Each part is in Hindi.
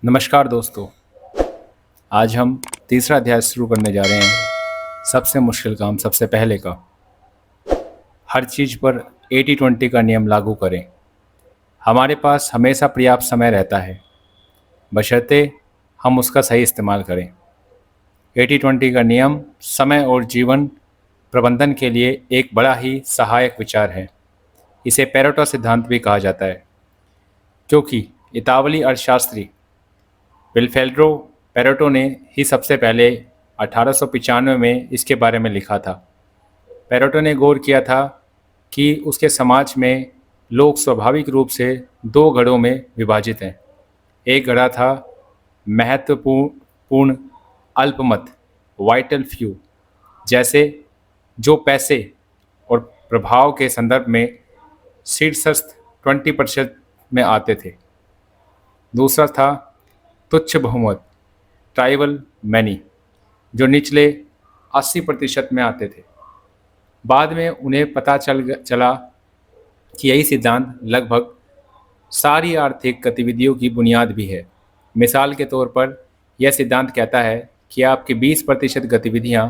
नमस्कार दोस्तों। आज हम तीसरा अध्याय शुरू करने जा रहे हैं। सबसे मुश्किल काम सबसे पहले का। हर चीज़ पर 80-20 का नियम लागू करें। हमारे पास हमेशा पर्याप्त समय रहता है, बशर्ते हम उसका सही इस्तेमाल करें। 80-20 का नियम समय और जीवन प्रबंधन के लिए एक बड़ा ही सहायक विचार है। इसे पेरेटो सिद्धांत भी कहा जाता है, क्योंकि इतावली अर्थशास्त्री विल्फ्रेडो पेरेटो ने ही सबसे पहले 1895 में इसके बारे में लिखा था। पेरेटो ने गौर किया था कि उसके समाज में लोग स्वाभाविक रूप से दो घड़ों में विभाजित हैं। एक घड़ा था महत्वपूर्ण अल्पमत, वाइटल फ्यू, जैसे जो पैसे और प्रभाव के संदर्भ में शीर्षस्थ 20% में आते थे। दूसरा था तुच्छ बहुमत, ट्राइबल मैनी, जो निचले 80% में आते थे। बाद में उन्हें पता चला कि यही सिद्धांत लगभग सारी आर्थिक गतिविधियों की बुनियाद भी है। मिसाल के तौर पर यह सिद्धांत कहता है कि आपकी 20% गतिविधियां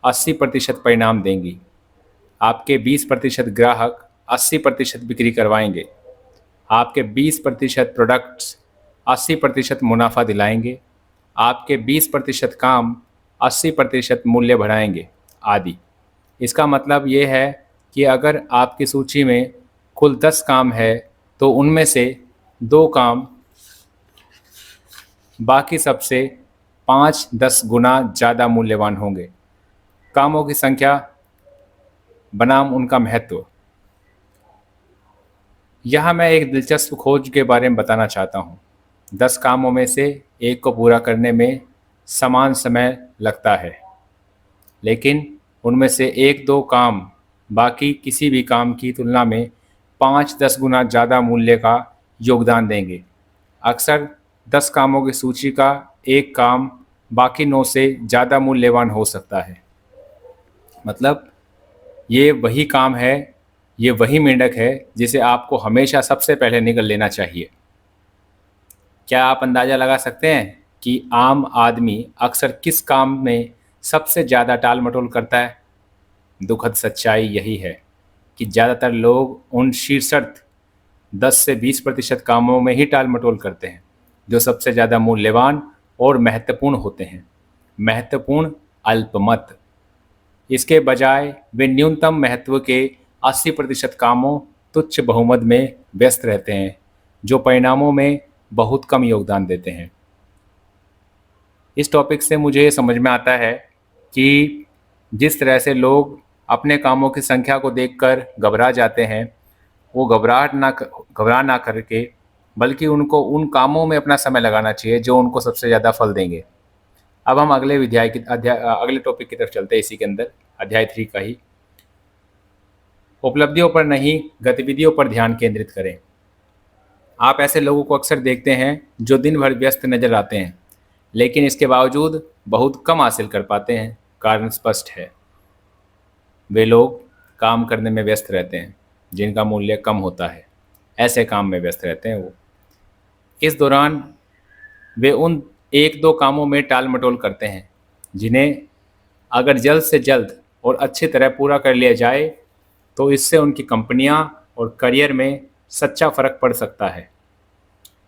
80% परिणाम देंगी। आपके 20% ग्राहक 80% बिक्री करवाएंगे। आपके 20% प्रोडक्ट्स 80% मुनाफा दिलाएंगे। आपके 20% काम 80% मूल्य बढ़ाएंगे, आदि। इसका मतलब ये है कि अगर आपकी सूची में कुल 10 काम है तो उनमें से 2 काम बाकी सबसे 5-10 गुना ज़्यादा मूल्यवान होंगे। कामों की संख्या बनाम उनका महत्व। यहाँ मैं एक दिलचस्प खोज के बारे में बताना चाहता हूँ। 10 कामों में से एक को पूरा करने में समान समय लगता है, लेकिन उनमें से 1-2 काम बाकी किसी भी काम की तुलना में 5-10 गुना ज़्यादा मूल्य का योगदान देंगे। अक्सर 10 कामों की सूची का एक काम बाकी 9 से ज़्यादा मूल्यवान हो सकता है। मतलब ये वही काम है, ये वही मेंढक है जिसे आपको हमेशा सबसे पहले निगल लेना चाहिए। क्या आप अंदाज़ा लगा सकते हैं कि आम आदमी अक्सर किस काम में सबसे ज़्यादा टाल मटोल करता है? दुखद सच्चाई यही है कि ज़्यादातर लोग उन शीर्षस्थ 10 से 20% कामों में ही टाल मटोल करते हैं जो सबसे ज़्यादा मूल्यवान और महत्वपूर्ण होते हैं। महत्वपूर्ण अल्पमत। इसके बजाय वे न्यूनतम महत्व के 80% कामों, तुच्छ बहुमत में व्यस्त रहते हैं, जो परिणामों में बहुत कम योगदान देते हैं। इस टॉपिक से मुझे समझ में आता है कि जिस तरह से लोग अपने कामों की संख्या को देखकर घबरा जाते हैं, वो घबरा ना करके बल्कि उनको उन कामों में अपना समय लगाना चाहिए जो उनको सबसे ज़्यादा फल देंगे। अब हम अगले टॉपिक की तरफ चलते हैं। इसी के अंदर अध्याय 3 का ही। उपलब्धियों पर नहीं, गतिविधियों पर ध्यान केंद्रित करें। आप ऐसे लोगों को अक्सर देखते हैं जो दिन भर व्यस्त नजर आते हैं, लेकिन इसके बावजूद बहुत कम हासिल कर पाते हैं। कारण स्पष्ट है, वे लोग काम करने में व्यस्त रहते हैं जिनका मूल्य कम होता है। ऐसे काम में व्यस्त रहते हैं वो। इस दौरान वे उन 1-2 कामों में टाल मटोल करते हैं जिन्हें अगर जल्द से जल्द और अच्छी तरह पूरा कर लिया जाए तो इससे उनकी कंपनियां और करियर में सच्चा फ़र्क पड़ सकता है।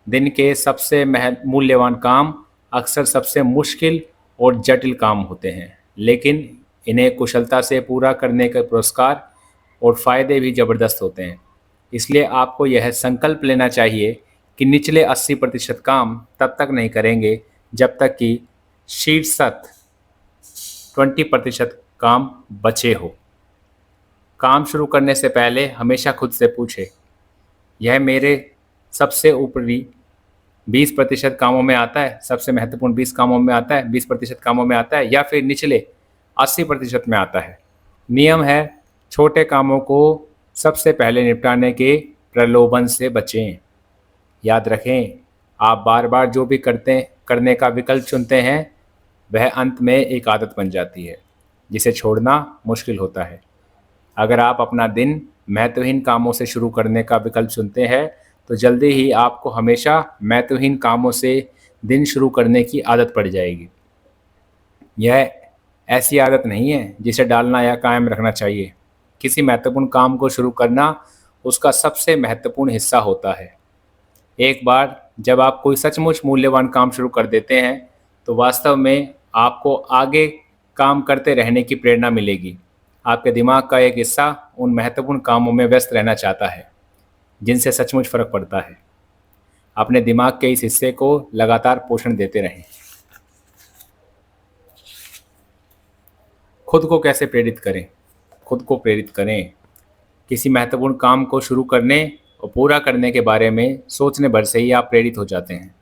दिन के सबसे मूल्यवान काम अक्सर सबसे मुश्किल और जटिल काम होते हैं, लेकिन इन्हें कुशलता से पूरा करने के पुरस्कार और फ़ायदे भी ज़बरदस्त होते हैं। इसलिए आपको यह संकल्प लेना चाहिए कि निचले 80% काम तब तक नहीं करेंगे जब तक कि शीर्षस्थ 20% काम बचे हो। काम शुरू करने से पहले हमेशा खुद से पूछें, यह मेरे सबसे ऊपरी 20% कामों में आता है, सबसे महत्वपूर्ण 20 कामों में आता है, 20% कामों में आता है, या फिर निचले 80% में आता है। नियम है, छोटे कामों को सबसे पहले निपटाने के प्रलोभन से बचें। याद रखें, आप बार बार जो भी करने का विकल्प चुनते हैं वह अंत में एक आदत बन जाती है जिसे छोड़ना मुश्किल होता है। अगर आप अपना दिन महत्वहीन कामों से शुरू करने का विकल्प चुनते हैं तो जल्दी ही आपको हमेशा महत्वहीन कामों से दिन शुरू करने की आदत पड़ जाएगी। यह ऐसी आदत नहीं है जिसे डालना या कायम रखना चाहिए। किसी महत्वपूर्ण काम को शुरू करना उसका सबसे महत्वपूर्ण हिस्सा होता है। एक बार जब आप कोई सचमुच मूल्यवान काम शुरू कर देते हैं तो वास्तव में आपको आगे काम करते रहने की प्रेरणा मिलेगी। आपके दिमाग का एक हिस्सा उन महत्वपूर्ण कामों में व्यस्त रहना चाहता है जिनसे सचमुच फ़र्क पड़ता है। अपने दिमाग के इस हिस्से को लगातार पोषण देते रहें। खुद को कैसे प्रेरित करें? खुद को प्रेरित करें। किसी महत्वपूर्ण काम को शुरू करने और पूरा करने के बारे में सोचने भर से ही आप प्रेरित हो जाते हैं।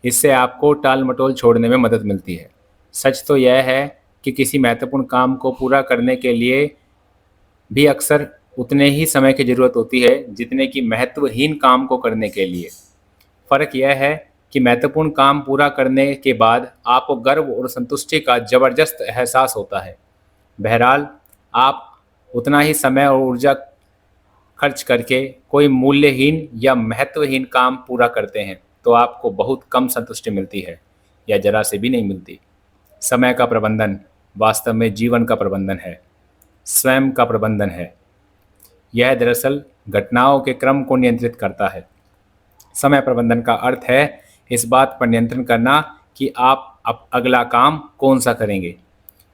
इससे आपको टाल मटोल छोड़ने में मदद मिलती है। सच तो यह है कि किसी महत्वपूर्ण काम को पूरा करने के लिए भी अक्सर उतने ही समय की ज़रूरत होती है जितने कि महत्वहीन काम को करने के लिए। फ़र्क यह है कि महत्वपूर्ण काम पूरा करने के बाद आपको गर्व और संतुष्टि का ज़बरदस्त एहसास होता है। बहरहाल, आप उतना ही समय और ऊर्जा खर्च करके कोई मूल्यहीन या महत्वहीन काम पूरा करते हैं तो आपको बहुत कम संतुष्टि मिलती है या जरा से भी नहीं मिलती। समय का प्रबंधन वास्तव में जीवन का प्रबंधन है, स्वयं का प्रबंधन है। यह दरअसल घटनाओं के क्रम को नियंत्रित करता है। समय प्रबंधन का अर्थ है इस बात पर नियंत्रण करना कि आप अब अगला काम कौन सा करेंगे,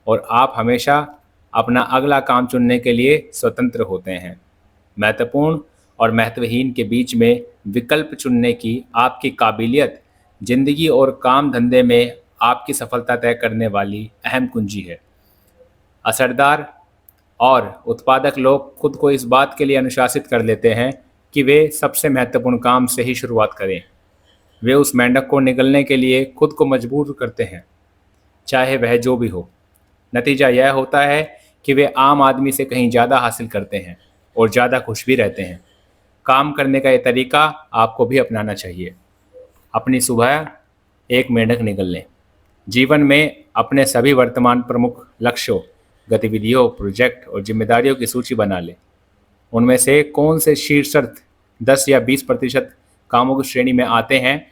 और आप हमेशा अपना अगला काम चुनने के लिए स्वतंत्र होते हैं। महत्वपूर्ण और महत्वहीन के बीच में विकल्प चुनने की आपकी काबिलियत जिंदगी और काम धंधे में आपकी सफलता तय करने वाली अहम कुंजी है। असरदार और उत्पादक लोग खुद को इस बात के लिए अनुशासित कर लेते हैं कि वे सबसे महत्वपूर्ण काम से ही शुरुआत करें। वे उस मेंढक को निगलने के लिए खुद को मजबूर करते हैं, चाहे वह जो भी हो। नतीजा यह होता है कि वे आम आदमी से कहीं ज़्यादा हासिल करते हैं और ज़्यादा खुश भी रहते हैं। काम करने का ये तरीका आपको भी अपनाना चाहिए। अपनी सुबह एक मेंढक निगल लें। जीवन में अपने सभी वर्तमान प्रमुख लक्ष्यों, गतिविधियों, प्रोजेक्ट और जिम्मेदारियों की सूची बना लें। उनमें से कौन से शीर्षस्थ 10 या 20% कामों की श्रेणी में आते हैं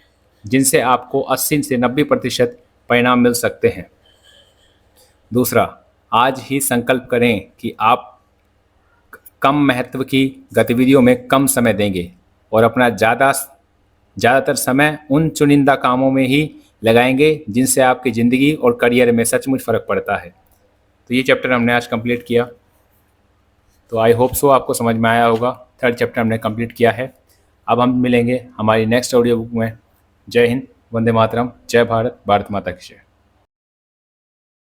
जिनसे आपको 80 से 90% परिणाम मिल सकते हैं। दूसरा, आज ही संकल्प करें कि आप कम महत्व की गतिविधियों में कम समय देंगे और अपना ज़्यादातर समय उन चुनिंदा कामों में ही लगाएंगे जिनसे आपकी ज़िंदगी और करियर में सचमुच फ़र्क पड़ता है। तो ये चैप्टर हमने आज कंप्लीट किया। तो आई होप सो आपको समझ में आया होगा। 3rd चैप्टर हमने कंप्लीट किया है। अब हम मिलेंगे हमारी नेक्स्ट ऑडियो बुक में। जय हिंद, वंदे मातरम, जय भारत, भारत माता की जय।